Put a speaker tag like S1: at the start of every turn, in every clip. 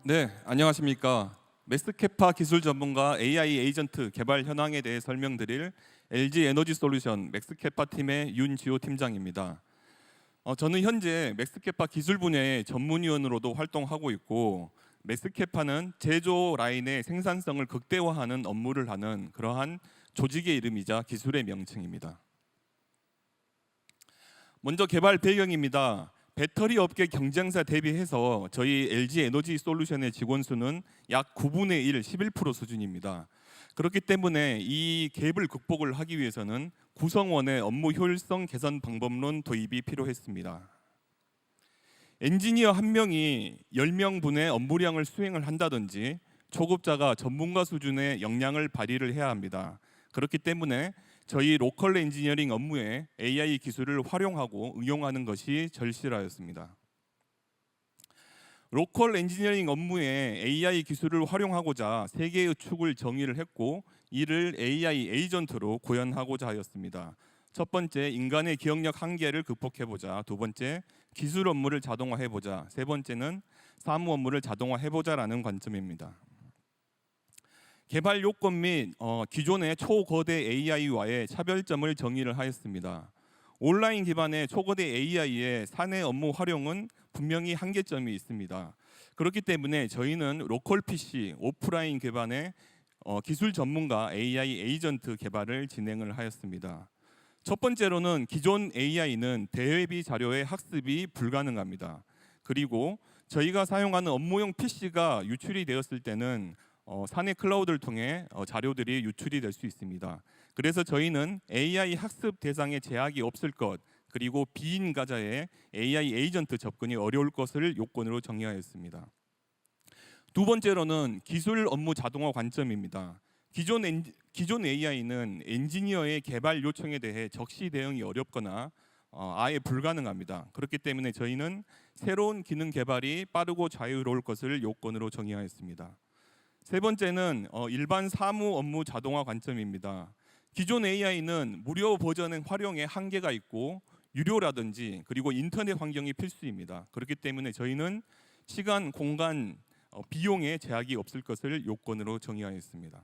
S1: 네, 안녕하십니까. 맥스캐파 기술 전문가 AI 에이전트 개발 현황에 대해 설명드릴 LG 에너지 솔루션 맥스캐파 팀의 윤지호 팀장입니다. 저는 현재 맥스캐파 기술 분야의 전문위원으로도 활동하고 있고, 맥스캐파는 제조 라인의 생산성을 극대화하는 업무를 하는 그러한 조직의 이름이자 기술의 명칭입니다. 먼저 개발 배경입니다. 배터리 업계 경쟁사 대비해서 저희 LG 에너지 솔루션의 직원 수는 약 9분의 1, 11% 수준입니다. 그렇기 때문에 이 갭을 극복을 하기 위해서는 구성원의 업무 효율성 개선 방법론 도입이 필요했습니다. 엔지니어 한 명이 10명분의 업무량을 수행을 한다든지 초급자가 전문가 수준의 역량을 발휘를 해야 합니다. 그렇기 때문에 저희 로컬 엔지니어링 업무에 AI 기술을 활용하고 응용하는 것이 절실하였습니다. 로컬 엔지니어링 업무에 AI 기술을 활용하고자 세 개의 축을 정의를 했고, 이를 AI 에이전트로 구현하고자 하였습니다. 첫 번째, 인간의 기억력 한계를 극복해보자. 두 번째, 기술 업무를 자동화해보자. 세 번째는 사무 업무를 자동화해보자라는 관점입니다. 개발 요건 및 기존의 초거대 AI와의 차별점을 정의를 하였습니다. 온라인 기반의 초거대 AI의 사내 업무 활용은 분명히 한계점이 있습니다. 그렇기 때문에 저희는 로컬 PC, 오프라인 기반의 기술 전문가 AI 에이전트 개발을 진행을 하였습니다. 첫 번째로는 기존 AI는 대외비 자료의 학습이 불가능합니다. 그리고 저희가 사용하는 업무용 PC가 유출이 되었을 때는 사내 클라우드를 통해 자료들이 유출이 될 수 있습니다. 그래서 저희는 AI 학습 대상에 제약이 없을 것, 그리고 비인 가자의 AI 에이전트 접근이 어려울 것을 요건으로 정의하였습니다. 두 번째로는 기술 업무 자동화 관점입니다. 기존 AI는 엔지니어의 개발 요청에 대해 적시 대응이 어렵거나 아예 불가능합니다. 그렇기 때문에 저희는 새로운 기능 개발이 빠르고 자유로울 것을 요건으로 정의하였습니다. 세 번째는 일반 사무 업무 자동화 관점입니다. 기존 AI는 무료 버전의 활용에 한계가 있고 유료라든지 그리고 인터넷 환경이 필수입니다. 그렇기 때문에 저희는 시간, 공간, 비용에 제약이 없을 것을 요건으로 정의하였습니다.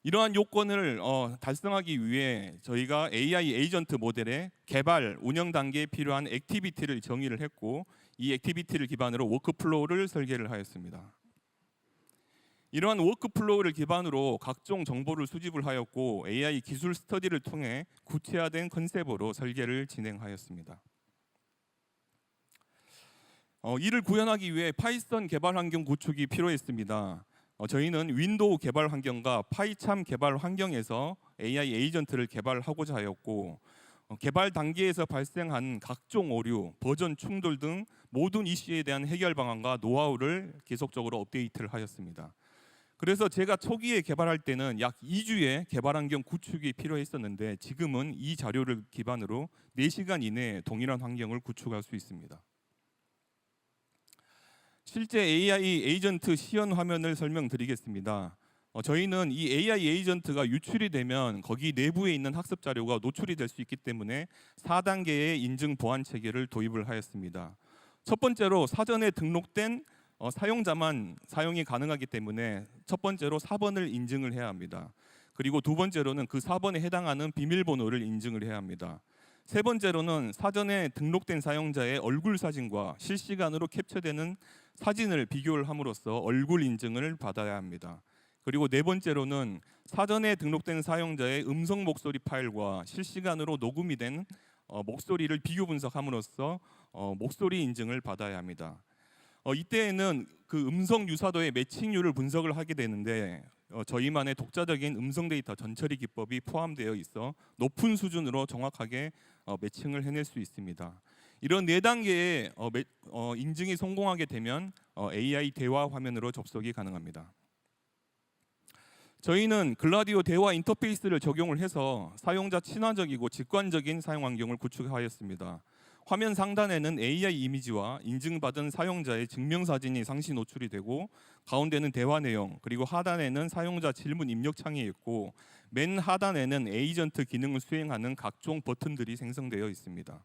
S1: 이러한 요건을 달성하기 위해 저희가 AI 에이전트 모델의 개발, 운영 단계에 필요한 액티비티를 정의를 했고, 이 액티비티를 기반으로 워크플로우를 설계를 하였습니다. 이러한 워크플로우를 기반으로 각종 정보를 수집을 하였고, AI 기술 스터디를 통해 구체화된 컨셉으로 설계를 진행하였습니다. 이를 구현하기 위해 파이썬 개발 환경 구축이 필요했습니다. 저희는 윈도우 개발 환경과 파이참 개발 환경에서 AI 에이전트를 개발하고자 하였고, 개발 단계에서 발생한 각종 오류, 버전 충돌 등 모든 이슈에 대한 해결 방안과 노하우를 계속적으로 업데이트를 하였습니다. 그래서 제가 초기에 개발할 때는 약 2주의 개발 환경 구축이 필요했었는데, 지금은 이 자료를 기반으로 4시간 이내에 동일한 환경을 구축할 수 있습니다. 실제 AI 에이전트 시연 화면을 설명드리겠습니다. 저희는 이 AI 에이전트가 유출이 되면 거기 내부에 있는 학습 자료가 노출이 될 수 있기 때문에 4단계의 인증 보안 체계를 도입을 하였습니다. 첫 번째로 사전에 등록된 사용자만 사용이 가능하기 때문에 첫 번째로 4번을 인증을 해야 합니다. 그리고 두 번째로는 그 4번에 해당하는 비밀번호를 인증을 해야 합니다. 세 번째로는 사전에 등록된 사용자의 얼굴 사진과 실시간으로 캡처되는 사진을 비교를 함으로써 얼굴 인증을 받아야 합니다. 그리고 네 번째로는 사전에 등록된 사용자의 음성 목소리 파일과 실시간으로 녹음이 된 목소리를 비교 분석함으로써 목소리 인증을 받아야 합니다. 이때에는 그 음성 유사도의 매칭률을 분석을 하게 되는데, 저희만의 독자적인 음성 데이터 전처리 기법이 포함되어 있어 높은 수준으로 정확하게 매칭을 해낼 수 있습니다. 이런 4단계의 인증이 성공하게 되면 AI 대화 화면으로 접속이 가능합니다. 저희는 글라디오 대화 인터페이스를 적용을 해서 사용자 친화적이고 직관적인 사용 환경을 구축하였습니다. 화면 상단에는 AI 이미지와 인증받은 사용자의 증명사진이 상시 노출이 되고, 가운데는 대화 내용, 그리고 하단에는 사용자 질문 입력 창이 있고, 맨 하단에는 에이전트 기능을 수행하는 각종 버튼들이 생성되어 있습니다.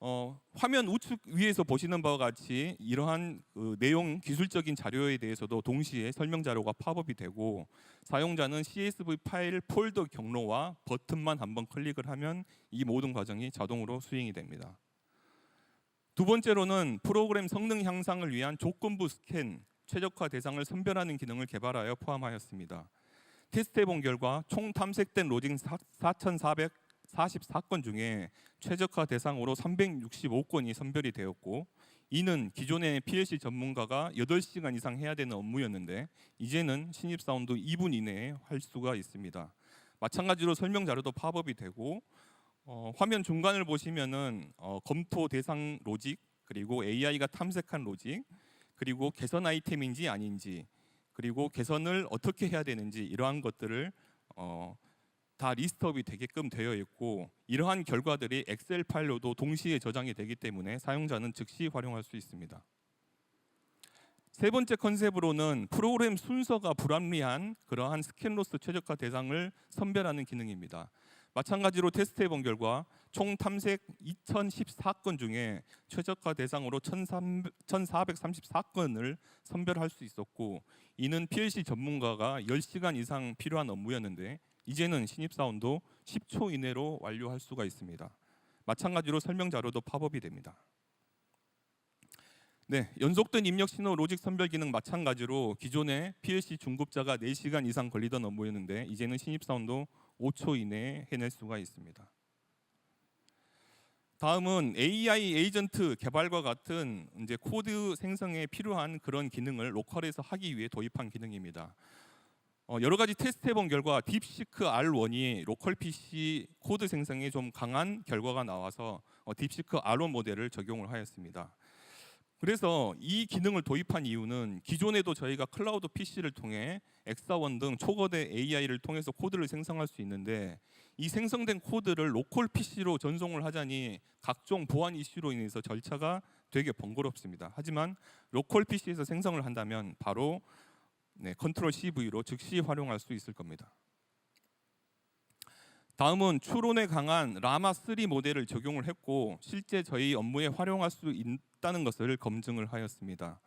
S1: 화면 우측 위에서 보시는 바와 같이 이러한 내용 기술적인 자료에 대해서도 동시에 설명 자료가 팝업이 되고, 사용자는 CSV 파일 폴더 경로와 버튼만 한번 클릭을 하면 이 모든 과정이 자동으로 수행이 됩니다. 두 번째로는 프로그램 성능 향상을 위한 조건부 스캔, 최적화 대상을 선별하는 기능을 개발하여 포함하였습니다. 테스트해 본 결과 총 탐색된 로직 4,444건 중에 최적화 대상으로 365건이 선별이 되었고, 이는 기존의 PLC 전문가가 8시간 이상 해야 되는 업무였는데 이제는 신입사원도 2분 이내에 할 수가 있습니다. 마찬가지로 설명 자료도 팝업이 되고, 화면 중간을 보시면은 검토 대상 로직, 그리고 AI가 탐색한 로직, 그리고 개선 아이템인지 아닌지, 그리고 개선을 어떻게 해야 되는지, 이러한 것들을 다 리스트업이 되게끔 되어 있고, 이러한 결과들이 엑셀 파일로도 동시에 저장이 되기 때문에 사용자는 즉시 활용할 수 있습니다. 세 번째 컨셉으로는 프로그램 순서가 불합리한 그러한 스캔로스 최적화 대상을 선별하는 기능입니다. 마찬가지로 테스트해 본 결과 총 탐색 2014건 중에 최적화 대상으로 1434건을 선별할 수 있었고, 이는 PLC 전문가가 10시간 이상 필요한 업무였는데 이제는 신입사원도 10초 이내로 완료할 수가 있습니다. 마찬가지로 설명 자료도 팝업이 됩니다. 연속된 입력 신호 로직 선별 기능 마찬가지로 기존의 PLC 중급자가 4시간 이상 걸리던 업무였는데 이제는 신입사원도 5초 이내에 해낼 수가 있습니다. 다음은 AI 에이전트 개발과 같은 이제 코드 생성에 필요한 그런 기능을 로컬에서 하기 위해 도입한 기능입니다. 여러 가지 테스트해 본 결과 딥시크 R1이 로컬 PC 코드 생성에 좀 강한 결과가 나와서 딥시크 R1 모델을 적용을 하였습니다. 그래서 이 기능을 도입한 이유는 기존에도 저희가 클라우드 PC를 통해 엑사원 등 초거대 AI를 통해서 코드를 생성할 수 있는데, 이 생성된 코드를 로컬 PC로 전송을 하자니 각종 보안 이슈로 인해서 절차가 되게 번거롭습니다. 하지만 로컬 PC에서 생성을 한다면 바로 컨트롤 CV로 즉시 활용할 수 있을 겁니다. 다음은 추론에 강한 라마3 모델을 적용을 했고 실제 저희 업무에 활용할 수 있다는 것을 검증을 하였습니다.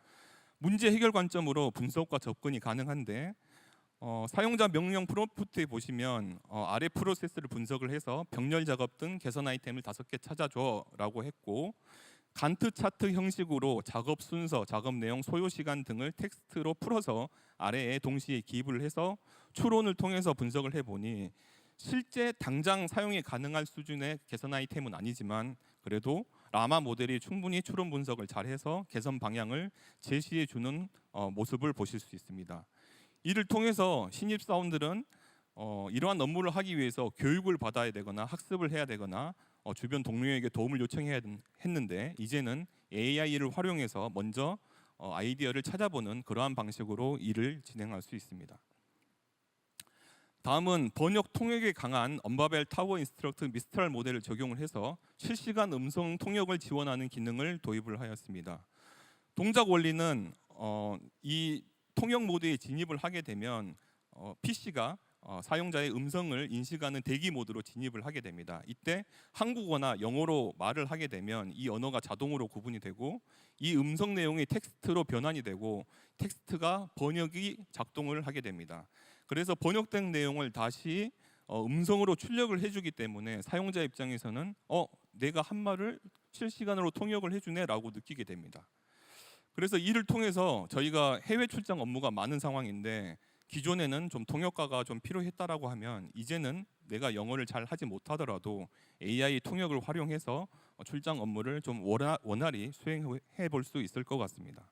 S1: 문제 해결 관점으로 분석과 접근이 가능한데, 사용자 명령 프롬프트에 보시면 아래 프로세스를 분석을 해서 병렬 작업 등 개선 아이템을 5개 찾아줘 라고 했고, 간트 차트 형식으로 작업 순서, 작업 내용, 소요 시간 등을 텍스트로 풀어서 아래에 동시에 기입을 해서 추론을 통해서 분석을 해보니 실제 당장 사용이 가능할 수준의 개선 아이템은 아니지만 그래도 라마 모델이 충분히 추론 분석을 잘해서 개선 방향을 제시해 주는 모습을 보실 수 있습니다. 이를 통해서 신입사원들은 이러한 업무를 하기 위해서 교육을 받아야 되거나 학습을 해야 되거나 주변 동료에게 도움을 요청해야 했는데 이제는 AI를 활용해서 먼저 아이디어를 찾아보는 그러한 방식으로 일을 진행할 수 있습니다. 다음은 번역 통역에 강한 언바벨 타워 인스트럭트 미스트랄 모델을 적용을 해서 실시간 음성 통역을 지원하는 기능을 도입을 하였습니다. 동작 원리는 이 통역 모드에 진입을 하게 되면 PC가 사용자의 음성을 인식하는 대기 모드로 진입을 하게 됩니다. 이때 한국어나 영어로 말을 하게 되면 이 언어가 자동으로 구분이 되고 이 음성 내용이 텍스트로 변환이 되고 텍스트가 번역이 작동을 하게 됩니다. 그래서 번역된 내용을 다시 음성으로 출력을 해주기 때문에 사용자 입장에서는 내가 한 말을 실시간으로 통역을 해주네 라고 느끼게 됩니다. 그래서 이를 통해서 저희가 해외 출장 업무가 많은 상황인데 기존에는 좀 통역가가 좀 필요했다라고 하면 이제는 내가 영어를 잘 하지 못하더라도 AI 통역을 활용해서 출장 업무를 좀 원활히 수행해 볼 수 있을 것 같습니다.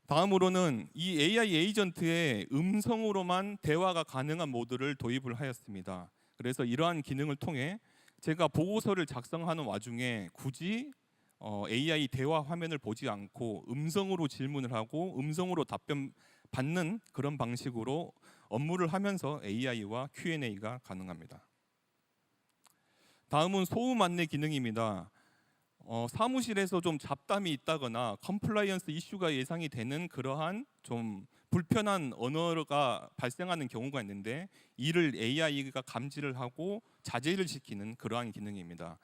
S1: 다음으로는 이 AI 에이전트의 음성으로만 대화가 가능한 모드를 도입을 하였습니다. 그래서 이러한 기능을 통해 제가 보고서를 작성하는 와중에 굳이 AI 대화 화면을 보지 않고 음성으로 질문을 하고 음성으로 답변 받는 그런 방식으로 업무를 하면서 AI와 Q&A가 가능합니다. 다음은 소음 안내 기능입니다. 사무실에서 좀 잡담이 있다거나 컴플라이언스 이슈가 예상이 되는 그러한 좀 불편한 언어가 발생하는 경우가 있는데 이를 AI가 감지를 하고 자제를 시키는 그러한 기능입니다.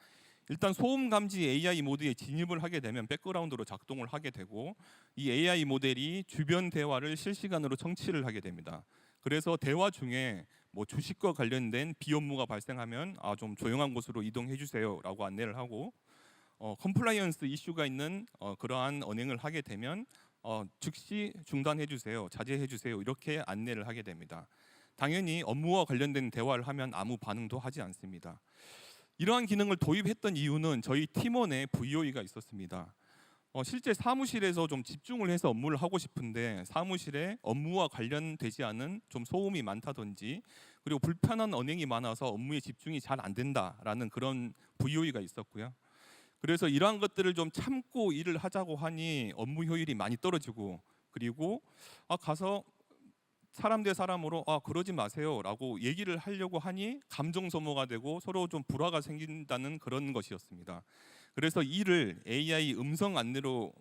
S1: 일단 소음 감지 AI 모드에 진입을 하게 되면 백그라운드로 작동을 하게 되고 이 AI 모델이 주변 대화를 실시간으로 청취를 하게 됩니다. 그래서 대화 중에 뭐 주식과 관련된 비업무가 발생하면 좀 조용한 곳으로 이동해 주세요라고 안내를 하고 컴플라이언스 이슈가 있는 그러한 언행을 하게 되면 즉시 중단해 주세요, 자제해 주세요 이렇게 안내를 하게 됩니다. 당연히 업무와 관련된 대화를 하면 아무 반응도 하지 않습니다. 이러한 기능을 도입했던 이유는 저희 팀원의 VOE가 있었습니다. 실제 사무실에서 좀 집중을 해서 업무를 하고 싶은데 사무실에 업무와 관련되지 않은 좀 소음이 많다든지 그리고 불편한 언행이 많아서 업무에 집중이 잘 안 된다라는 그런 VOE가 있었고요. 그래서 이러한 것들을 좀 참고 일을 하자고 하니 업무 효율이 많이 떨어지고 그리고 가서 사람 대 사람으로 그러지 마세요라고 얘기를 하려고 하니 감정 소모가 되고 서로 좀 불화가 생긴다는 그런 것이었습니다. 그래서 이를 AI 음성 안내로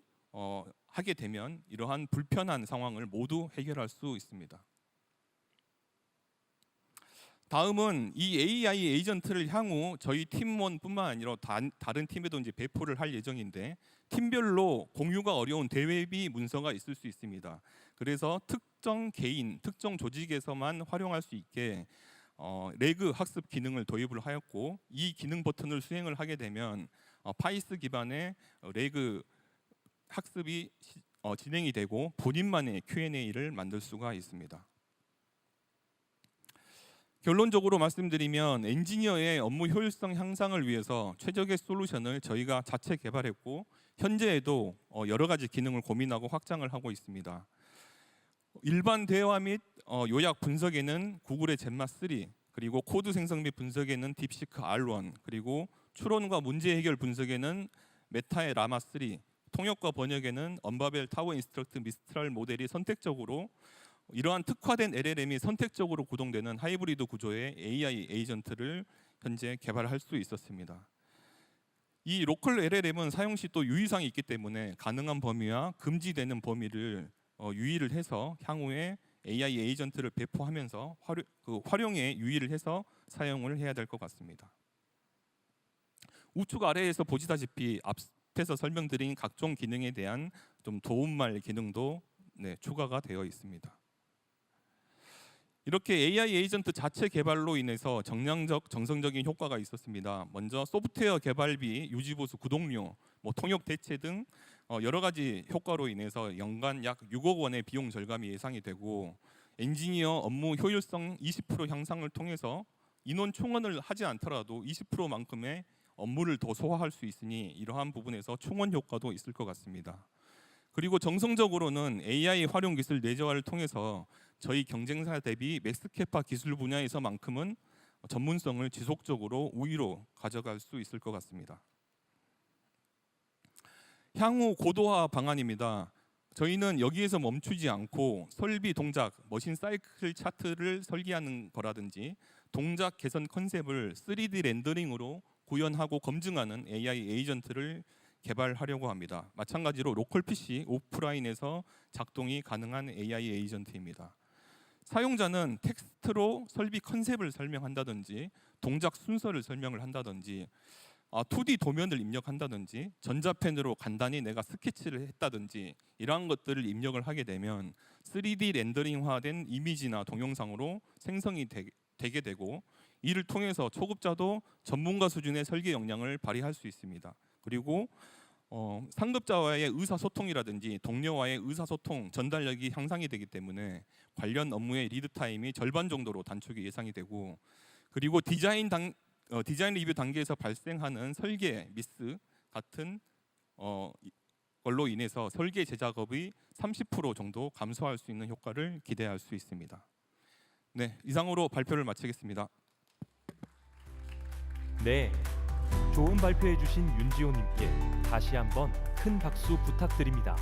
S1: 하게 되면 이러한 불편한 상황을 모두 해결할 수 있습니다. 다음은 이 AI 에이전트를 향후 저희 팀원뿐만 아니라 다른 팀에도 이제 배포를 할 예정인데 팀별로 공유가 어려운 대외비 문서가 있을 수 있습니다. 그래서 특정 개인, 특정 조직에서만 활용할 수 있게 레그 학습 기능을 도입을 하였고 이 기능 버튼을 수행을 하게 되면 파이스 기반의 레그 학습이 진행이 되고 본인만의 Q&A를 만들 수가 있습니다. 결론적으로 말씀드리면 엔지니어의 업무 효율성 향상을 위해서 최적의 솔루션을 저희가 자체 개발했고 현재에도 여러 가지 기능을 고민하고 확장을 하고 있습니다. 일반 대화 및 요약 분석에는 구글의 젠마3 그리고 코드 생성 및 분석에는 딥시크 R1 그리고 추론과 문제 해결 분석에는 메타의 라마3 통역과 번역에는 언바벨 타워 인스트럭트 미스트랄 모델이 선택적으로 이러한 특화된 LLM이 선택적으로 구동되는 하이브리드 구조의 AI 에이전트를 현재 개발할 수 있었습니다. 이 로컬 LLM은 사용 시 또 유의사항이 있기 때문에 가능한 범위와 금지되는 범위를 유의를 해서 향후에 AI 에이전트를 배포하면서 활용에 유의를 해서 사용을 해야 될 것 같습니다. 우측 아래에서 보시다시피 앞에서 설명드린 각종 기능에 대한 좀 도움말 기능도 추가가 되어 있습니다. 이렇게 AI 에이전트 자체 개발로 인해서 정성적인 효과가 있었습니다. 먼저 소프트웨어 개발비, 유지보수 구독료, 통역 대체 등 여러 가지 효과로 인해서 연간 약 6억 원의 비용 절감이 예상이 되고 엔지니어 업무 효율성 20% 향상을 통해서 인원 충원을 하지 않더라도 20%만큼의 업무를 더 소화할 수 있으니 이러한 부분에서 충원 효과도 있을 것 같습니다. 그리고 정성적으로는 AI 활용 기술 내재화를 통해서 저희 경쟁사 대비 맥스캐파 기술 분야에서만큼은 전문성을 지속적으로 우위로 가져갈 수 있을 것 같습니다. 향후 고도화 방안입니다. 저희는 여기에서 멈추지 않고 설비 동작, 머신 사이클 차트를 설계하는 거라든지 동작 개선 컨셉을 3D 렌더링으로 구현하고 검증하는 AI 에이전트를 개발하려고 합니다. 마찬가지로 로컬 PC 오프라인에서 작동이 가능한 AI 에이전트입니다. 사용자는 텍스트로 설비 컨셉을 설명한다든지 동작 순서를 설명을 한다든지 2D 도면을 입력한다든지 전자펜으로 간단히 내가 스케치를 했다든지 이러한 것들을 입력을 하게 되면 3D 렌더링화된 이미지나 동영상으로 생성이 되게 되고 이를 통해서 초급자도 전문가 수준의 설계 역량을 발휘할 수 있습니다. 그리고 상급자와의 의사소통이라든지 동료와의 의사소통 전달력이 향상이 되기 때문에 관련 업무의 리드 타임이 절반 정도로 단축이 예상이 되고 그리고 디자인 리뷰 단계에서 발생하는 설계 미스 같은 걸로 인해서 설계 제작업이 30% 정도 감소할 수 있는 효과를 기대할 수 있습니다. 네, 이상으로 발표를 마치겠습니다.
S2: 네, 좋은 발표해 주신 윤지호님께 다시 한번 큰 박수 부탁드립니다.